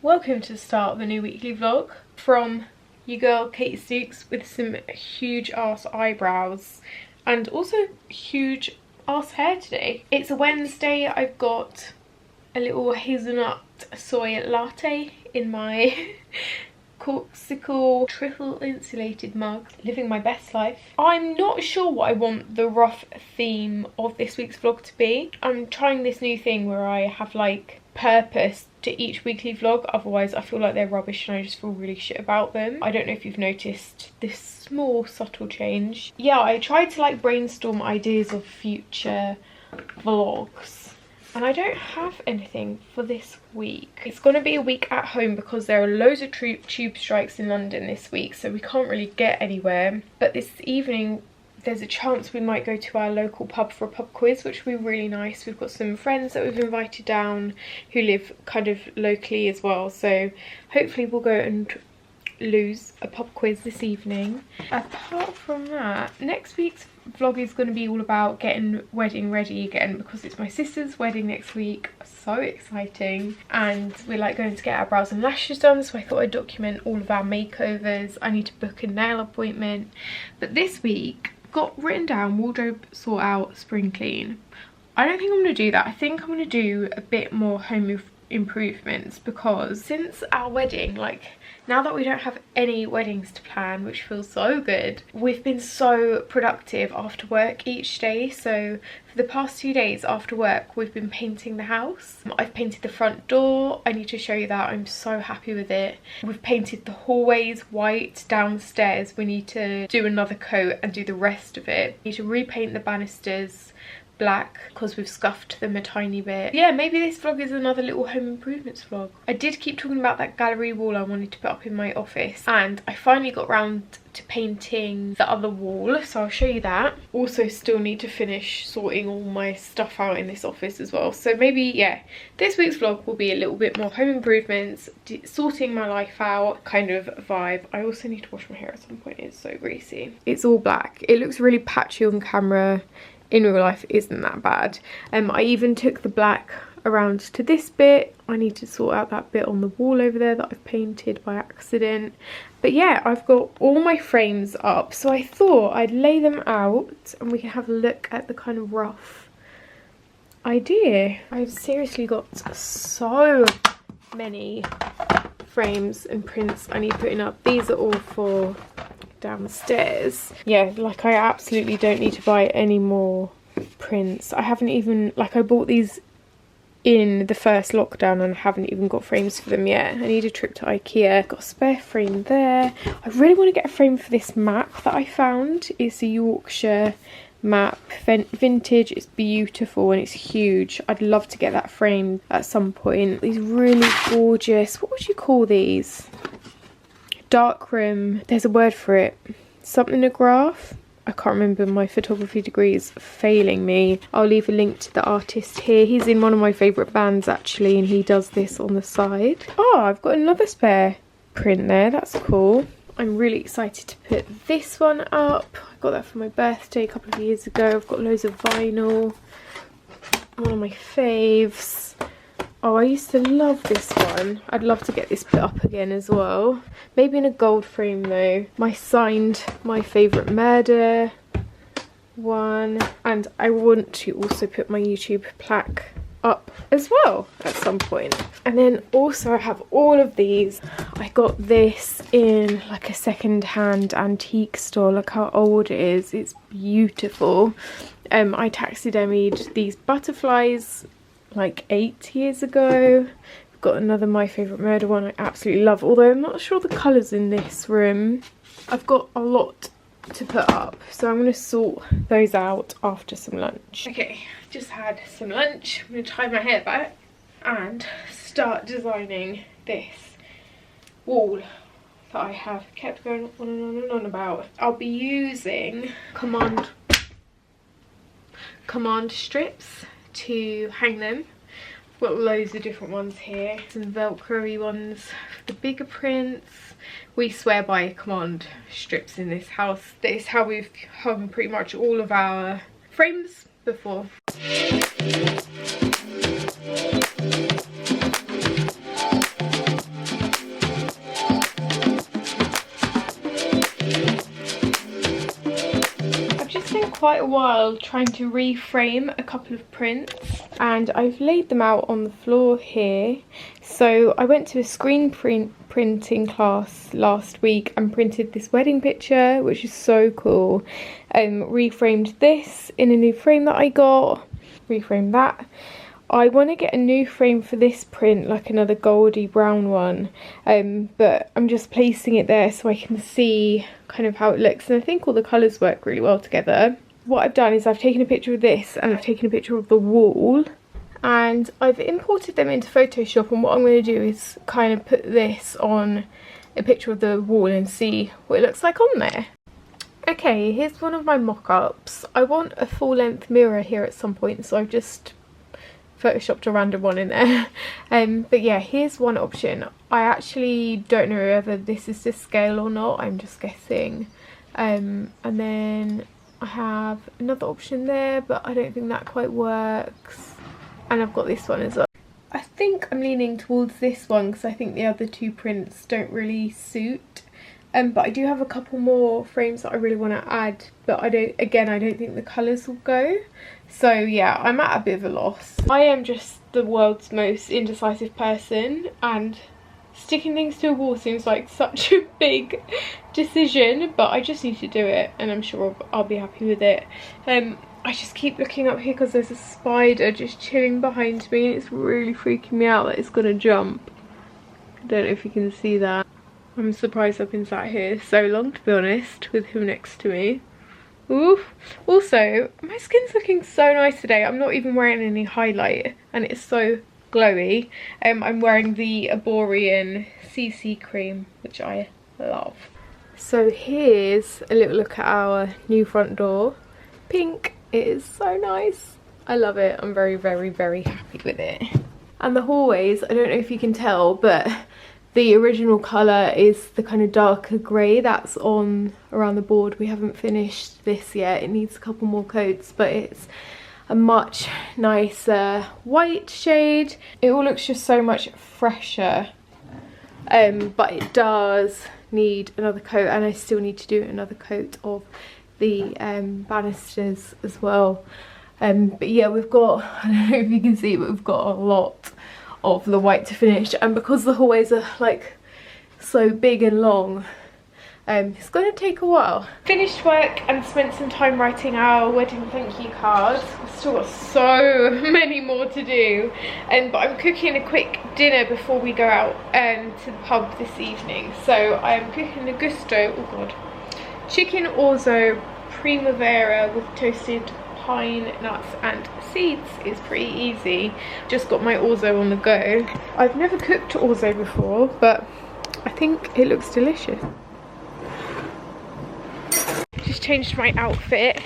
Welcome to the start of a new weekly vlog from your girl Katie Snooks with some huge ass eyebrows and also huge ass hair today. It's a Wednesday. I've got a little hazelnut soy latte in my corksicle triple insulated mug, living my best life. I'm not sure what I want the rough theme of this week's vlog to be. I'm trying this new thing where I have like purpose to each weekly vlog, otherwise I feel like they're rubbish and I just feel really shit about them. I don't know if you've noticed this small subtle change. Yeah, I tried to like brainstorm ideas of future vlogs and I don't have anything for this week. It's going to be a week at home because there are loads of tube strikes in London this week, so we can't really get anywhere. But this evening there's a chance we might go to our local pub for a pub quiz, which will be really nice. We've got some friends that we've invited down who live kind of locally as well, so hopefully we'll go and lose a pub quiz this evening. Apart from that, next week's vlog is going to be all about getting wedding ready again because it's my sister's wedding next week. So exciting, and we're like going to get our brows and lashes done, so I thought I'd document all of our makeovers. I need to book a nail appointment. But this week got written down wardrobe sort out, spring clean. I don't think I'm going to do that. I think I'm going to do a bit more home improvements because since our wedding, like now that we don't have any weddings to plan, which feels so good, we've been so productive after work each day. So for the past 2 days after work we've been painting the house. I've painted the front door. I need to show you that. I'm so happy with it. We've painted the hallways white. Downstairs we need to do another coat and do the rest of it. We need to repaint the banisters black because we've scuffed them a tiny bit. Yeah, maybe this vlog is another little home improvements vlog. I did keep talking about that gallery wall I wanted to put up in my office, and I finally got round to painting the other wall, so I'll show you that. Also still need to finish sorting all my stuff out in this office as well, so maybe, yeah, this week's vlog will be a little bit more home improvements, sorting my life out kind of vibe. I also need to wash my hair at some point. It's so greasy. It's all black. It looks really patchy on camera. In real life it isn't that bad. I even took the black around to this bit. I need to sort out that bit on the wall over there that I've painted by accident. But yeah, I've got all my frames up, so I thought I'd lay them out and we can have a look at the kind of rough idea. I've seriously got so many frames and prints I need putting up. These are all for downstairs. Yeah, like I absolutely don't need to buy any more prints. I haven't even, like, I bought these in the first lockdown and I haven't even got frames for them yet. I need a trip to IKEA. Got a spare frame there. I really want to get a frame for this map that I found. It's a Yorkshire map, vintage. It's beautiful and it's huge. I'd love to get that framed at some point. These really gorgeous, what would you call these? Darkroom, there's a word for it, something a graph. I can't remember, my photography degree is failing me. I'll leave a link to the artist here. He's in one of my favourite bands actually, and he does this on the side. Oh, I've got another spare print there, that's cool. I'm really excited to put this one up. I got that for my birthday a couple of years ago. I've got loads of vinyl, one of my faves. Oh, I used to love this one. I'd love to get this put up again as well. Maybe in a gold frame though. My signed My Favourite Murder one. And I want to also put my YouTube plaque up as well at some point. And then also I have all of these. I got this in like a second-hand antique store. Look how old it is. It's beautiful. I taxidermied these butterflies like 8 years ago. I've got another My Favourite Murder one I absolutely love, although I'm not sure the colours in this room. I've got a lot to put up, so I'm going to sort those out after some lunch. Okay, just had some lunch. I'm going to tie my hair back and start designing this wall that I have kept going on and on and on about. I'll be using command strips to hang them. I've got loads of different ones here, some velcro-y ones for the bigger prints. We swear by command strips in this house. That is how we've hung pretty much all of our frames before. quite a while trying to reframe a couple of prints, and I've laid them out on the floor here. So I went to a screen printing class last week and printed this wedding picture, which is so cool. Reframed this in a new frame that I got, reframed that. I want to get a new frame for this print, like another goldy brown one, but I'm just placing it there so I can see kind of how it looks, and I think all the colours work really well together. What I've done is I've taken a picture of this and I've taken a picture of the wall, and I've imported them into Photoshop, and what I'm going to do is kind of put this on a picture of the wall and see what it looks like on there. Okay, here's one of my mock-ups. I want a full-length mirror here at some point, so I've just photoshopped a random one in there. But yeah, here's one option. I actually don't know whether this is to scale or not, I'm just guessing. And then I have another option there, but I don't think that quite works. And I've got this one as well. I think I'm leaning towards this one because I think the other two prints don't really suit. But I do have a couple more frames that I really want to add, but I don't think the colours will go. So yeah, I'm at a bit of a loss. I am just the world's most indecisive person, and sticking things to a wall seems like such a big decision, but I just need to do it, and I'm sure I'll be happy with it. I just keep looking up here because there's a spider just chilling behind me, and it's really freaking me out that it's gonna jump. I don't know if you can see that. I'm surprised I've been sat here so long, to be honest, with him next to me. Oof. Also, my skin's looking so nice today. I'm not even wearing any highlight and it's so glowy. I'm wearing the Arborian CC cream, which I love. So here's a little look at our new front door. Pink. It is so nice. I love it. I'm very, very, very happy with it. And the hallways, I don't know if you can tell, but the original colour is the kind of darker grey that's on around the board. We haven't finished this yet. It needs a couple more coats, but it's a much nicer white shade. It all looks just so much fresher, but it does need another coat, and I still need to do another coat of the banisters as well. But yeah, we've got, I don't know if you can see, but we've got a lot of the white to finish, and because the hallways are like so big and long, it's going to take a while. Finished work and spent some time writing our wedding thank you cards. We've still got so many more to do, but I'm cooking a quick dinner before we go out to the pub this evening. So I'm cooking a gusto, oh god, chicken orzo primavera with toasted pine nuts and seeds. Is pretty easy. Just got my orzo on the go. I've never cooked orzo before, but I think it looks delicious. Just changed my outfit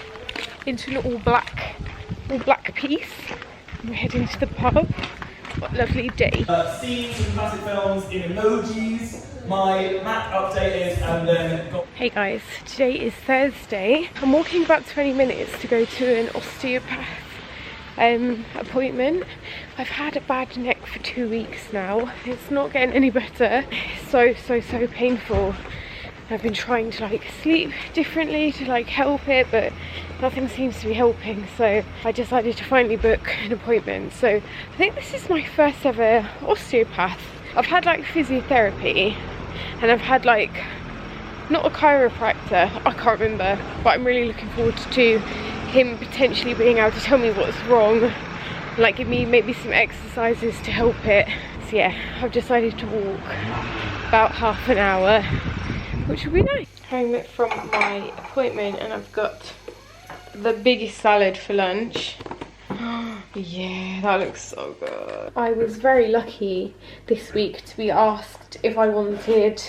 into an all black piece. We're heading to the pub. What a lovely day. Scenes in classic films, in emojis. My Mac updated, and then Hey guys, today is Thursday. I'm walking about 20 minutes to go to an osteopath appointment. I've had a bad neck for 2 weeks now. It's not getting any better. It's so painful. I've been trying to like sleep differently to like help it, but nothing seems to be helping, so I decided to finally book an appointment. So I think this is my first ever osteopath. I've had like physiotherapy, and I've had like, not a chiropractor, I can't remember, but I'm really looking forward to him potentially being able to tell me what's wrong, like give me maybe some exercises to help it. So yeah, I've decided to walk about half an hour, which will be nice. Home from my appointment, and I've got the biggest salad for lunch. Yeah, that looks so good. I was very lucky this week to be asked if I wanted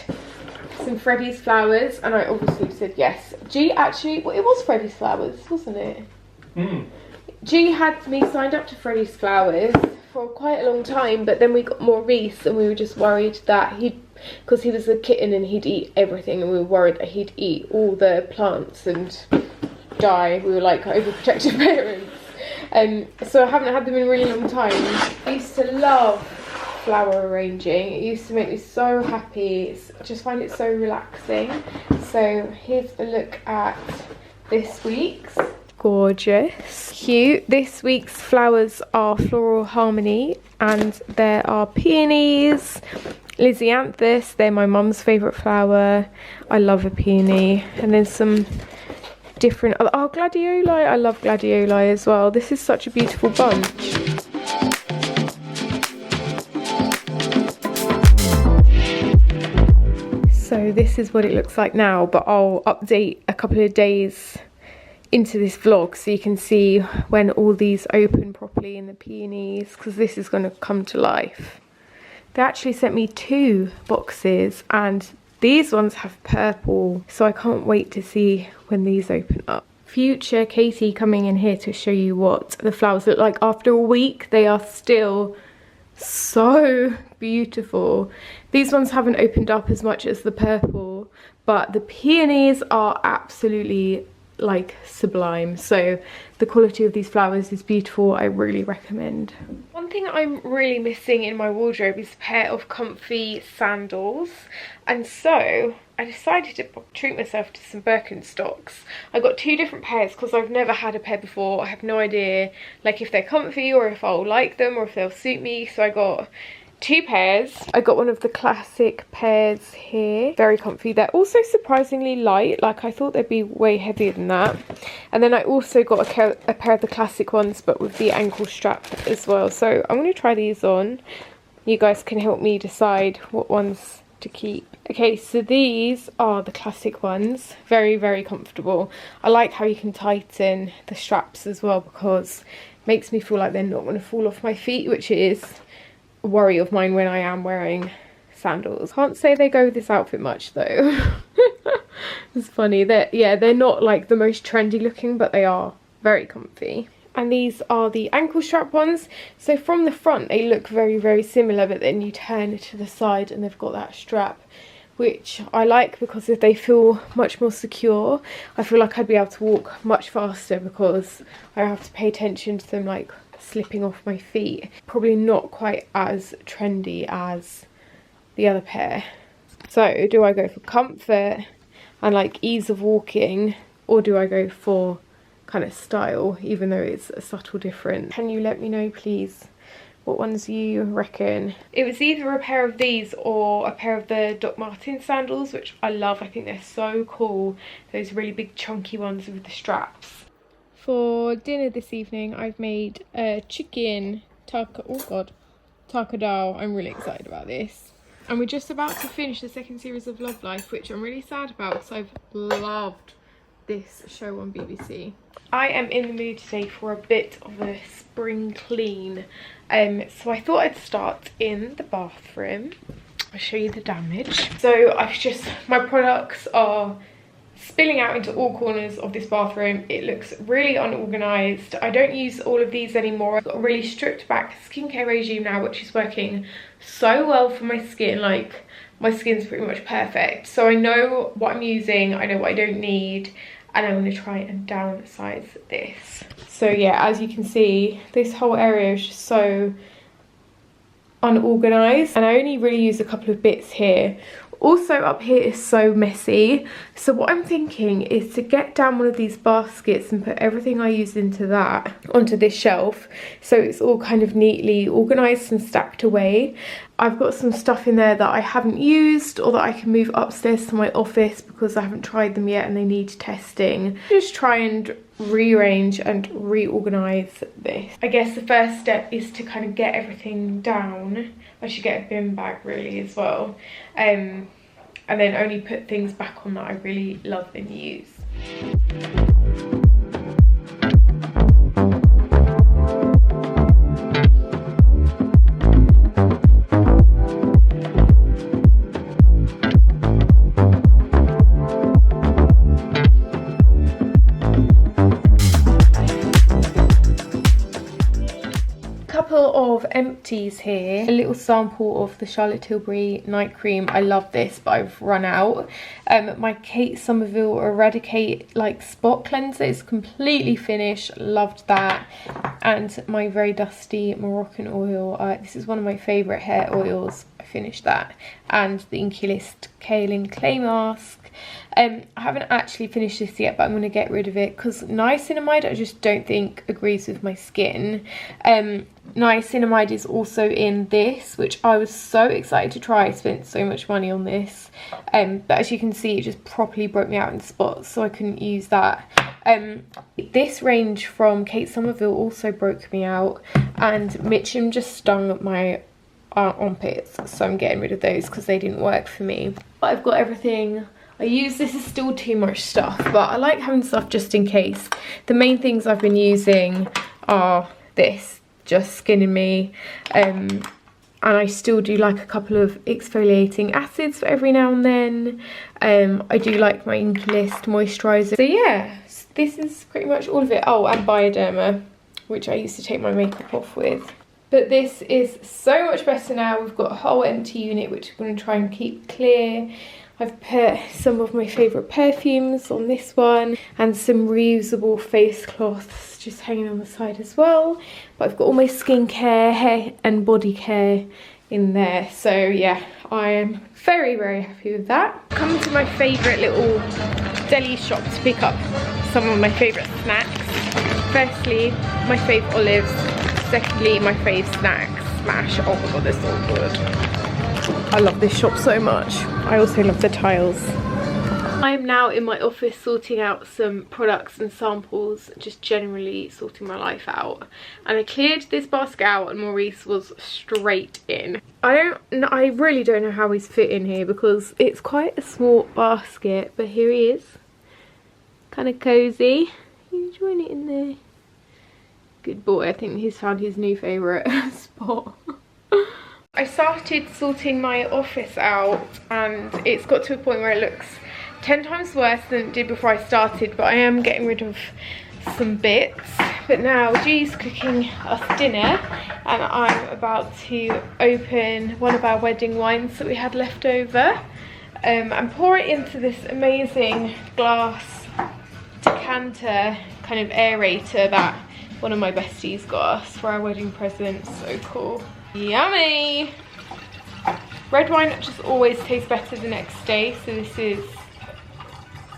some Freddie's flowers, and I obviously said yes. G actually, well, it was Freddie's flowers, wasn't it? G had me signed up to Freddie's flowers for quite a long time, but then we got Maurice, and we were just worried that because he was a kitten and he'd eat everything, and we were worried that he'd eat all the plants and die. We were like overprotective parents. So I haven't had them in a really long time. I used to love flower arranging. It used to make me so happy. I just find it so relaxing. So here's a look at this week's. gorgeous. Cute. This week's flowers are Floral Harmony, and there are peonies, Lysianthus, they're my mum's favourite flower. I love a peony. And then some different, oh, gladioli, I love gladioli as well. This is such a beautiful bunch. So this is what it looks like now, but I'll update a couple of days into this vlog so you can see when all these open properly in the peonies, because this is going to come to life. They actually sent me 2 boxes and these ones have purple, so I can't wait to see when these open up. Future Katie coming in here to show you what the flowers look like after a week. They are still so beautiful. These ones haven't opened up as much as the purple, but the peonies are absolutely like sublime. So the quality of these flowers is beautiful. I really recommend. One thing I'm really missing in my wardrobe is a pair of comfy sandals, and so I decided to treat myself to some Birkenstocks. I got 2 different pairs because I've never had a pair before. I have no idea like if they're comfy or if I'll like them or if they'll suit me, so I got 2 pairs. I got one of the classic pairs here, very comfy. They're also surprisingly light, like I thought they'd be way heavier than that. And then I also got a pair of the classic ones but with the ankle strap as well. So I'm going to try these on. You guys can help me decide what ones to keep. Okay, so these are the classic ones. Very, very comfortable. I like how you can tighten the straps as well because it makes me feel like they're not going to fall off my feet, which is worry of mine when I am wearing sandals. Can't say they go with this outfit much though. It's funny that, yeah, they're not like the most trendy looking, but they are very comfy. And these are the ankle strap ones. So from the front they look very, very similar, but then you turn to the side and they've got that strap, which I like because if they feel much more secure. I feel like I'd be able to walk much faster because I don't have to pay attention to them like slipping off my feet. Probably not quite as trendy as the other pair. So do I go for comfort and like ease of walking, or do I go for kind of style, even though it's a subtle difference? Can you let me know please what ones you reckon? It was either a pair of these or a pair of the Doc Martens sandals, which I love. I think they're so cool, those really big chunky ones with the straps. For dinner this evening, I've made a chicken takadao. I'm really excited about this. And we're just about to finish the 2nd series of Love Life, which I'm really sad about because I've loved this show on BBC. I am in the mood today for a bit of a spring clean. So I thought I'd start in the bathroom. I'll show you the damage. So my products are spilling out into all corners of this bathroom. It looks really unorganised. I don't use all of these anymore. I've got a really stripped back skincare regime now, which is working so well for my skin. Like, my skin's pretty much perfect. So I know what I'm using, I know what I don't need, and I'm going to try and downsize this. So yeah, as you can see, this whole area is just so unorganised, and I only really use a couple of bits here. Also up here is so messy, so what I'm thinking is to get down one of these baskets and put everything I use into that onto this shelf, so it's all kind of neatly organised and stacked away. I've got some stuff in there that I haven't used or that I can move upstairs to my office because I haven't tried them yet and they need testing. Just try and rearrange and reorganise this. I guess the first step is to kind of get everything down. I should get a bin bag really as well, and then only put things back on that I really love and use. Of teas here. A little sample of the Charlotte Tilbury night cream. I love this, but I've run out. My Kate Somerville Eradicate like spot cleanser is completely finished. Loved that. And my very dusty Moroccan oil. This is one of my favourite hair oils. I finished that. And the Inculist Kaolin Clay Mask. I haven't actually finished this yet, but I'm going to get rid of it because niacinamide I just don't think agrees with my skin. Niacinamide is also in this, which I was so excited to try. I spent so much money on this, but as you can see, it just properly broke me out in spots, so I couldn't use that. This range from Kate Somerville also broke me out, and Mitchum just stung my armpits, so I'm getting rid of those because they didn't work for me. But I've got everything. This is still too much stuff, but I like having stuff just in case. The main things I've been using are this, Just Skin and Me, and I still do like a couple of exfoliating acids for every now and then. I do like my Inculist moisturiser. So yeah, this is pretty much all of it. Oh, and Bioderma, which I used to take my makeup off with. But this is so much better now. We've got a whole empty unit, which I'm going to try and keep clear. I've put some of my favourite perfumes on this one and some reusable face cloths just hanging on the side as well. But I've got all my skincare, hair and body care in there. So yeah, I am very, very happy with that. Come to my favourite little deli shop to pick up some of my favourite snacks. Firstly, my fave olives. Secondly, my fave snacks. Smash. Oh my god, they're so good. I love this shop so much. I also love the tiles. I am now in my office sorting out some products and samples, just generally sorting my life out. And I cleared this basket out and Maurice was straight in. I really don't know how he's fit in here because it's quite a small basket, but here he is. Kind of cozy. You enjoying it in there? Good boy. I think he's found his new favourite spot. I started sorting my office out and it's got to a point where it looks 10 times worse than it did before I started, but I am getting rid of some bits. But now G's cooking us dinner and I'm about to open one of our wedding wines that we had left over and pour it into this amazing glass decanter kind of aerator that one of my besties got us for our wedding present. So cool. Yummy! Red wine just always tastes better the next day, so this is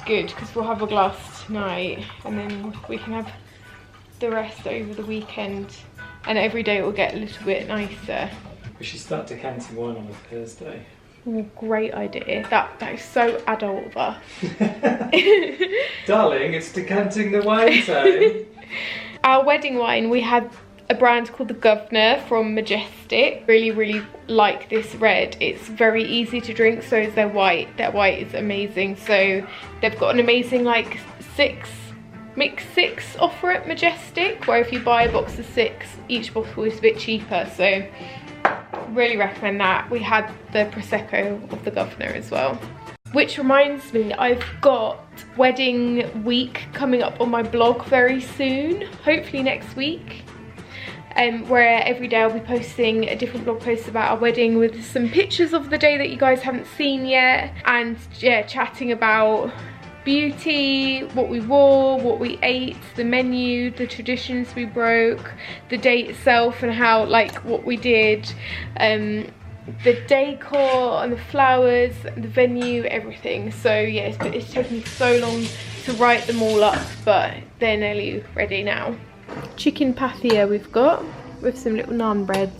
good because we'll have a glass tonight and then we can have the rest over the weekend, and every day it will get a little bit nicer. We should start decanting wine on a Thursday. Oh, great idea. That is so adult of us. Darling, it's decanting the wine time. Our wedding wine, we had a brand called the Governor from Majestic. Really like this red. It's very easy to drink, so is their white. Their white is amazing. So they've got an amazing like mix 6 offer at Majestic, where if you buy a box of 6, each bottle is a bit cheaper. So really recommend that. We had the Prosecco of the Governor as well. Which reminds me, I've got wedding week coming up on my blog very soon, hopefully next week. Where every day I'll be posting a different blog post about our wedding with some pictures of the day that you guys haven't seen yet, and yeah, chatting about beauty, what we wore, what we ate, the menu, the traditions we broke, the day itself and how, like, what we did, the decor and the flowers, the venue, everything. So yeah, it's taken me so long to write them all up, but they're nearly ready now. Chicken pathia we've got with some little naan breads.